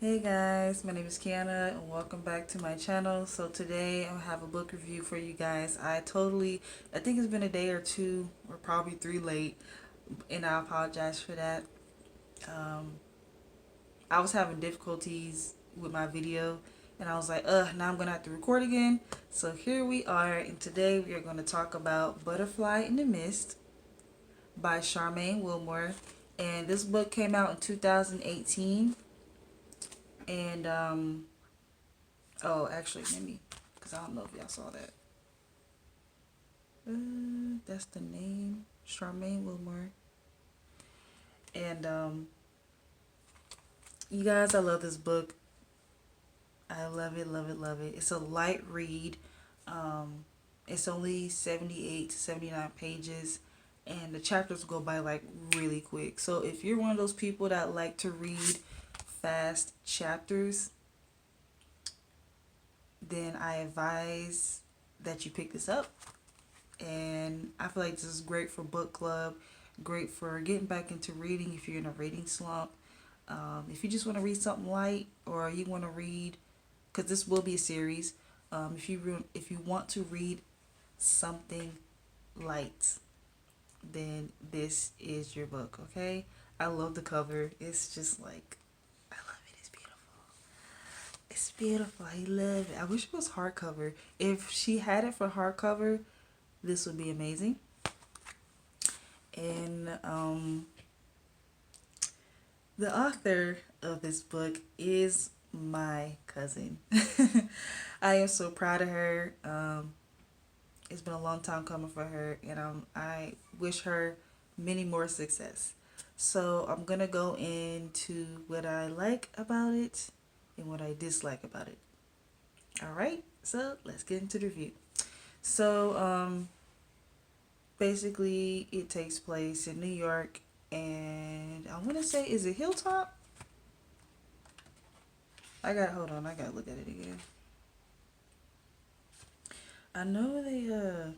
Hey guys, my name is Kiana and welcome back to my channel. So today I have a book review for you guys. I think it's been a day or two or probably three late, and I apologize for that. Um, I was having difficulties with my video and I was like, now I'm gonna have to record again. So here we are, and today we are going to talk about Butterfly in the Mist by Charmaine Wilmore. And this book came out in 2018. And oh, actually, let me, because I don't know if y'all saw that. That's the name, Charmaine Wilmore. And you guys, I love this book. I love it, love it, love it. It's a light read. Um, it's only 78 to 79 pages, and the chapters go by like really quick. So if you're one of those people that like to read fast chapters, then I advise that you pick this up. And I feel like this is great for book club, great for getting back into reading if you're in a reading slump. If you just want to read something light, or you want to read, because this will be a series. If you want to read something light, then this is your book. Okay, I love the cover. It's just like, I love it. It's beautiful. It's beautiful. I love it. I wish it was hardcover. If she had it for hardcover, this would be amazing. And the author of this book is my cousin. I am so proud of her. It's been a long time coming for her, and I wish her many more success. So I'm gonna go into what I like about it and what I dislike about it. All right, so let's get into the review. So basically, it takes place in New York, and I want to say, is it Hilltop? Hold on, I gotta look at it again. I know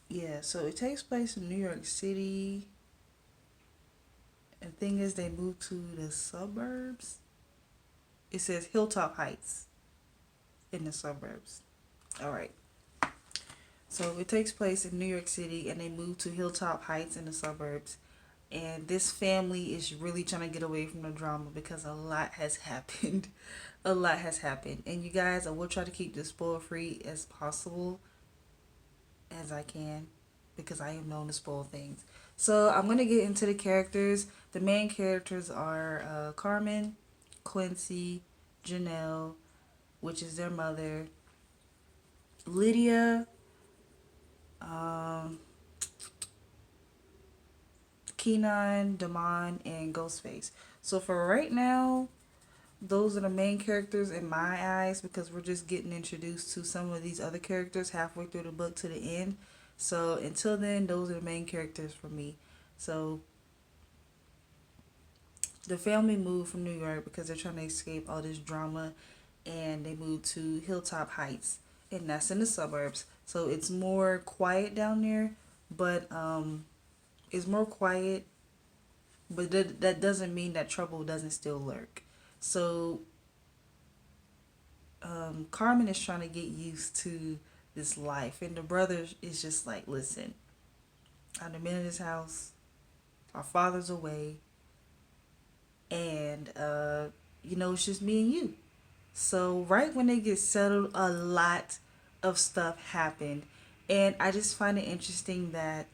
yeah, so it takes place in New York City. And thing is, they moved to the suburbs. It says Hilltop Heights in the suburbs. All right. So it takes place in New York City, and they moved to Hilltop Heights in the suburbs. And this family is really trying to get away from the drama because a lot has happened. A lot has happened. And you guys, I will try to keep this spoiler free as possible as I can, because I am known to spoil things. So I'm going to get into the characters. The main characters are Carmen, Quincy, Janelle, which is their mother, Lydia, um, Keenan, Damon, and Ghostface. So for right now, those are the main characters in my eyes, because we're just getting introduced to some of these other characters halfway through the book to the end. So until then, those are the main characters for me. So the family moved from New York because they're trying to escape all this drama, and they moved to Hilltop Heights, and that's in the suburbs. So it's more quiet down there, but it's more quiet, but that doesn't mean that trouble doesn't still lurk. So Carmen is trying to get used to this life, and the brother is just like, listen, I'm the man in this house. Our father's away, and it's just me and you. So right when they get settled, a lot of stuff happened, and I just find it interesting that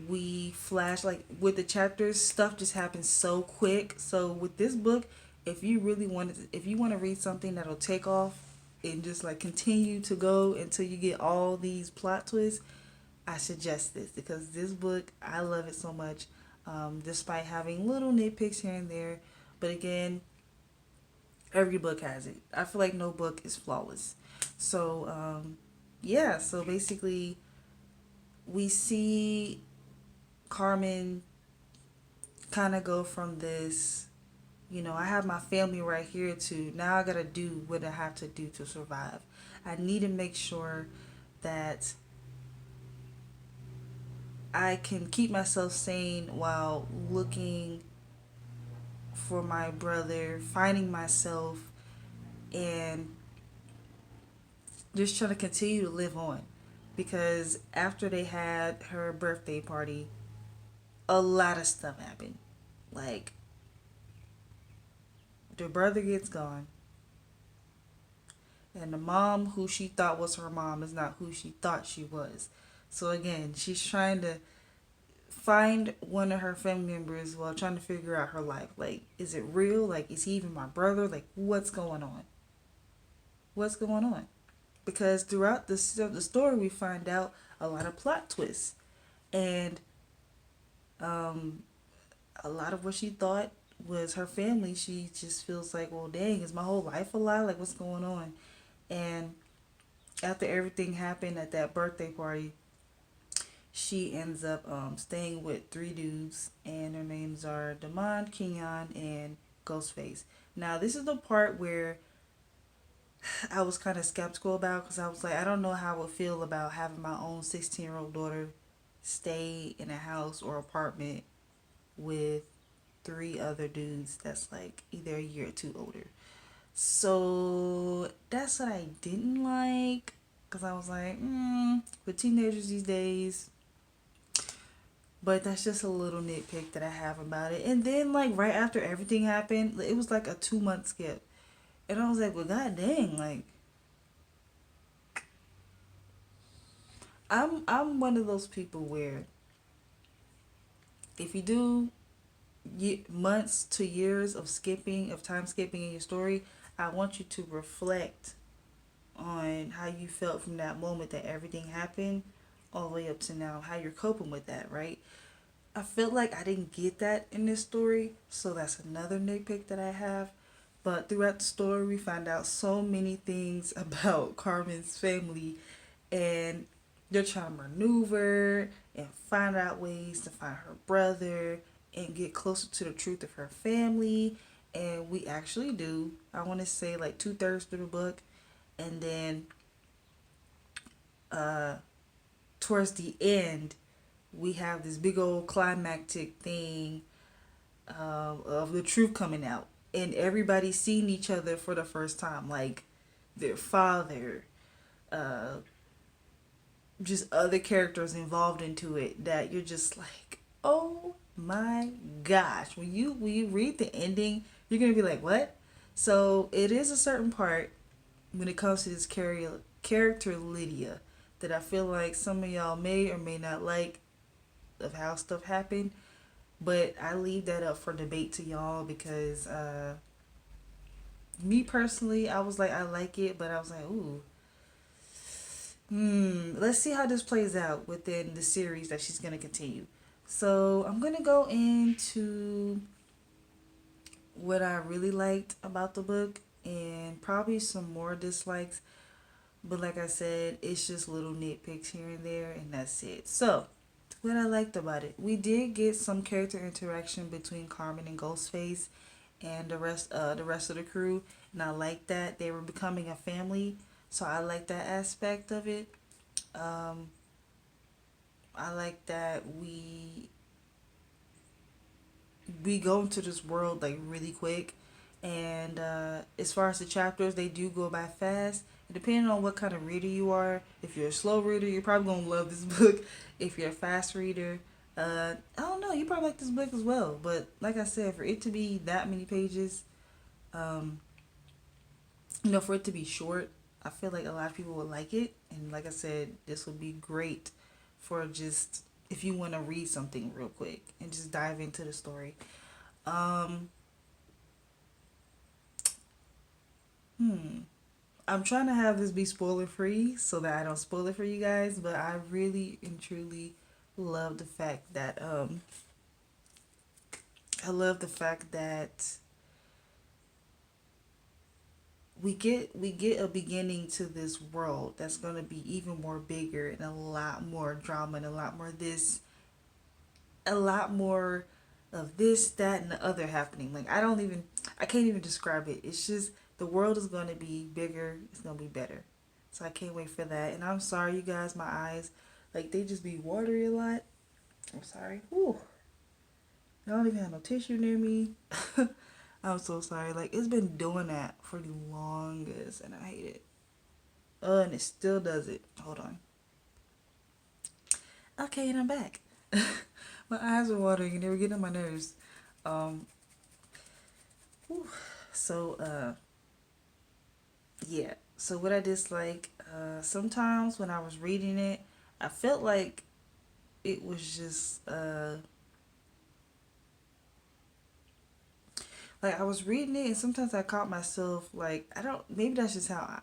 we flash, like with the chapters, stuff just happens so quick. So with this book, if you want to read something that'll take off and just like continue to go until you get all these plot twists, I suggest this, because this book, I love it so much, despite having little nitpicks here and there. But again, every book has it. I feel like no book is flawless. So yeah, so basically we see Carmen kind of go from this, I have my family right here, to now I gotta do what I have to do to survive. I need to make sure that I can keep myself sane while looking for my brother, finding myself, and just trying to continue to live on. Because after they had her birthday party, a lot of stuff happened. Like, the brother gets gone, and the mom, who she thought was her mom, is not who she thought she was. So, again, she's trying to find one of her family members while trying to figure out her life. Like, is it real? Like, is he even my brother? Like, what's going on? What's going on? Because throughout the story, we find out a lot of plot twists. And um, a lot of what she thought was her family, she just feels like, well, dang, is my whole life a lie? Like, what's going on? And after everything happened at that birthday party, she ends up staying with three dudes, and their names are Damon, Kenyon, and Ghostface. Now, this is the part where I was kind of skeptical about, because I was like, I don't know how I would feel about having my own 16-year-old daughter stay in a house or apartment with three other dudes that's like either a year or two older. So that's what I didn't like, because I was like, with teenagers these days. But that's just a little nitpick that I have about it. And then, like, right after everything happened, it was like a 2 month skip. And I was like, well, god dang, like, I'm one of those people where if you do months to years of skipping, of time skipping in your story, I want you to reflect on how you felt from that moment that everything happened all the way up to now, how you're coping with that, right? I feel like I didn't get that in this story, so that's another nitpick that I have. But throughout the story, we find out so many things about Carmen's family, and they're trying to maneuver and find out ways to find her brother and get closer to the truth of her family. And we actually do. I want to say like 2/3 through the book, and then uh, towards the end, we have this big old climactic thing of the truth coming out, and everybody seeing each other for the first time, like their father, uh, just other characters involved into it. That you're just like, oh my gosh! When you read the ending, you're gonna be like, what? So it is a certain part when it comes to this character Lydia that I feel like some of y'all may or may not like of how stuff happened. But I leave that up for debate to y'all, because me personally, I was like, I like it, but I was like, ooh, let's see how this plays out within the series that she's gonna continue. So I'm gonna go into what I really liked about the book and probably some more dislikes. But like I said, it's just little nitpicks here and there, and that's it. So, what I liked about it, we did get some character interaction between Carmen and Ghostface and the rest of the crew, and I like that they were becoming a family. So I like that aspect of it. Um, I like that we go into this world like really quick, and as far as the chapters, they do go by fast. And depending on what kind of reader you are, if you're a slow reader, you're probably gonna love this book. If you're a fast reader, I don't know, you probably like this book as well. But like I said, for it to be that many pages, um, for it to be short, I feel like a lot of people would like it. And like I said, this would be great for just if you want to read something real quick and just dive into the story. Um, hmm. I'm trying to have this be spoiler free so that I don't spoil it for you guys, but I really and truly love the fact that I love the fact that we get a beginning to this world that's gonna be even more bigger and a lot more drama and a lot more of this, that, and the other happening. Like I can't even describe it. It's just the world is gonna be bigger. It's gonna be better. So I can't wait for that. And I'm sorry, you guys, my eyes, like they just be watery a lot. I'm sorry. Whew. I don't even have no tissue near me. I'm so sorry. Like, it's been doing that for the longest, and I hate it. And it still does it. Hold on. Okay, and I'm back. My eyes are watering, and they were getting on my nerves. Um, whew. So, yeah. So what I dislike, sometimes when I was reading it, I felt like it was just, like I was reading it, and sometimes I caught myself like I don't. Maybe that's just how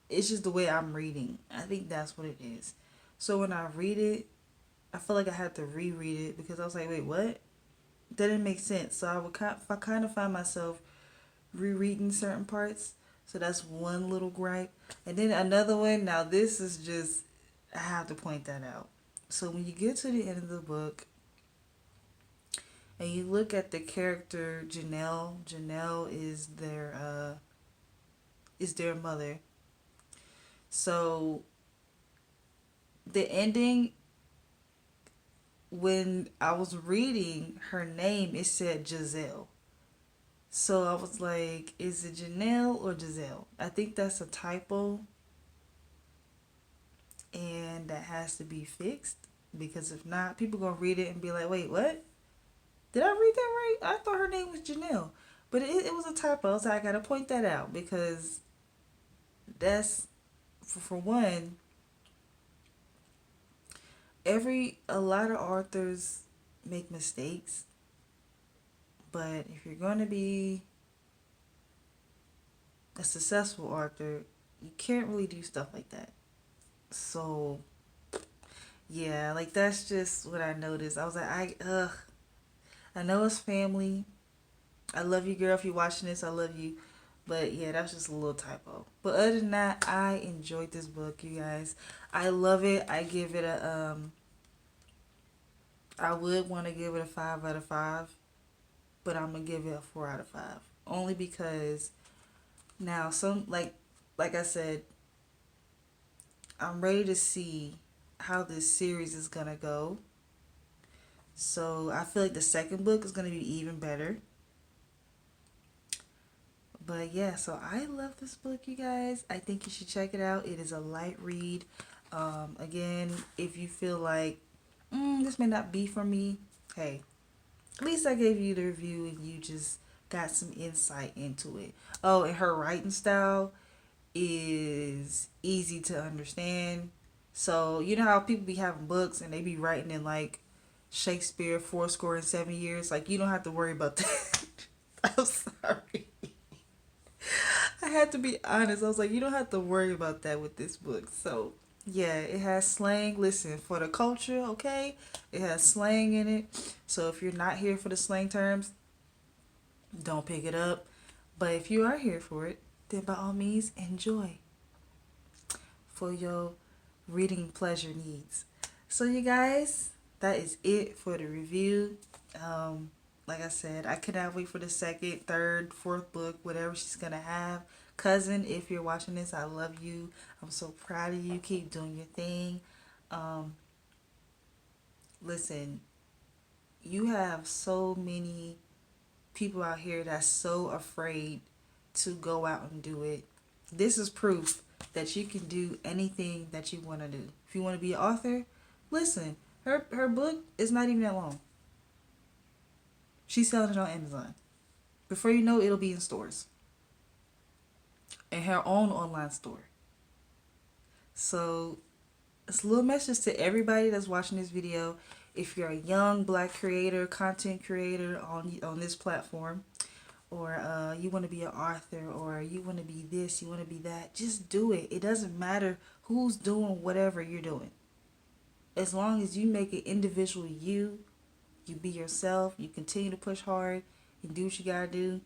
it's just the way I'm reading. I think that's what it is. So when I read it, I feel like I had to reread it because I was like, wait, what? That didn't make sense. So I kind of find myself rereading certain parts. So that's one little gripe. And then another one. Now this is just I have to point that out. So when you get to the end of the book and you look at the character Janelle, Janelle is their mother. So the ending, when I was reading her name, it said Giselle. So I was like, is it Janelle or Giselle? I think that's a typo, and that has to be fixed because if not, people gonna read it and be like, wait, what? Did I read that right? I thought her name was Janelle, but it was a typo. So I gotta point that out because that's for one. A lot of authors make mistakes, but if you're gonna be a successful author, you can't really do stuff like that. So yeah, like that's just what I noticed. I was like, I know it's family. I love you, girl. If you're watching this, I love you. But yeah, that's just a little typo. But other than that, I enjoyed this book, you guys. I love it. I give it a I would want to give it a 5 out of 5, but I'm gonna give it a 4 out of 5. Only because now like I said, I'm ready to see how this series is gonna go. So I feel like the second book is gonna be even better. But yeah, so I love this book, you guys. I think you should check it out. It is a light read. Again, if you feel like this may not be for me, hey, at least I gave you the review and you just got some insight into it. Oh, and her writing style is easy to understand. So you know how people be having books and they be writing in like Shakespeare 4 score and 7 years. Like you don't have to worry about that. I'm sorry. I had to be honest. I was like, you don't have to worry about that with this book. So yeah, it has slang. Listen, for the culture, okay? It has slang in it. So if you're not here for the slang terms, don't pick it up. But if you are here for it, then by all means enjoy for your reading pleasure needs. So you guys, that is it for the review. Like I said, I cannot wait for the second, third, fourth book, whatever she's gonna have. Cousin, if you're watching this, I love you. I'm so proud of you. Keep doing your thing. Um, Listen, you have so many people out here that's so afraid to go out and do it. This is proof that you can do anything that you want to do. If you want to be an author, listen, her book is not even that long. She's selling it on Amazon. Before you know it, it'll be in stores. In her own online store. So it's a little message to everybody that's watching this video. If you're a young black creator, content creator on this platform, or you want to be an author, or you want to be this, you want to be that, just do it. It doesn't matter who's doing whatever you're doing. As long as you make it individual you be yourself, you continue to push hard and do what you gotta do,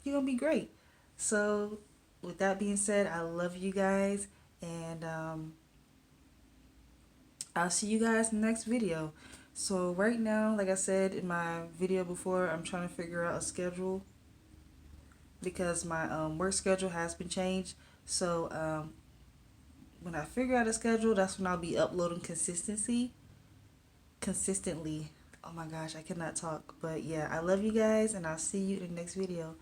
you're gonna be great. So with that being said, I love you guys, and I'll see you guys in the next video. So right now, like I said in my video before, I'm trying to figure out a schedule because my work schedule has been changed. So when I figure out a schedule, that's when I'll be uploading consistency. consistently. Oh my gosh, I cannot talk. But yeah, I love you guys, and I'll see you in the next video.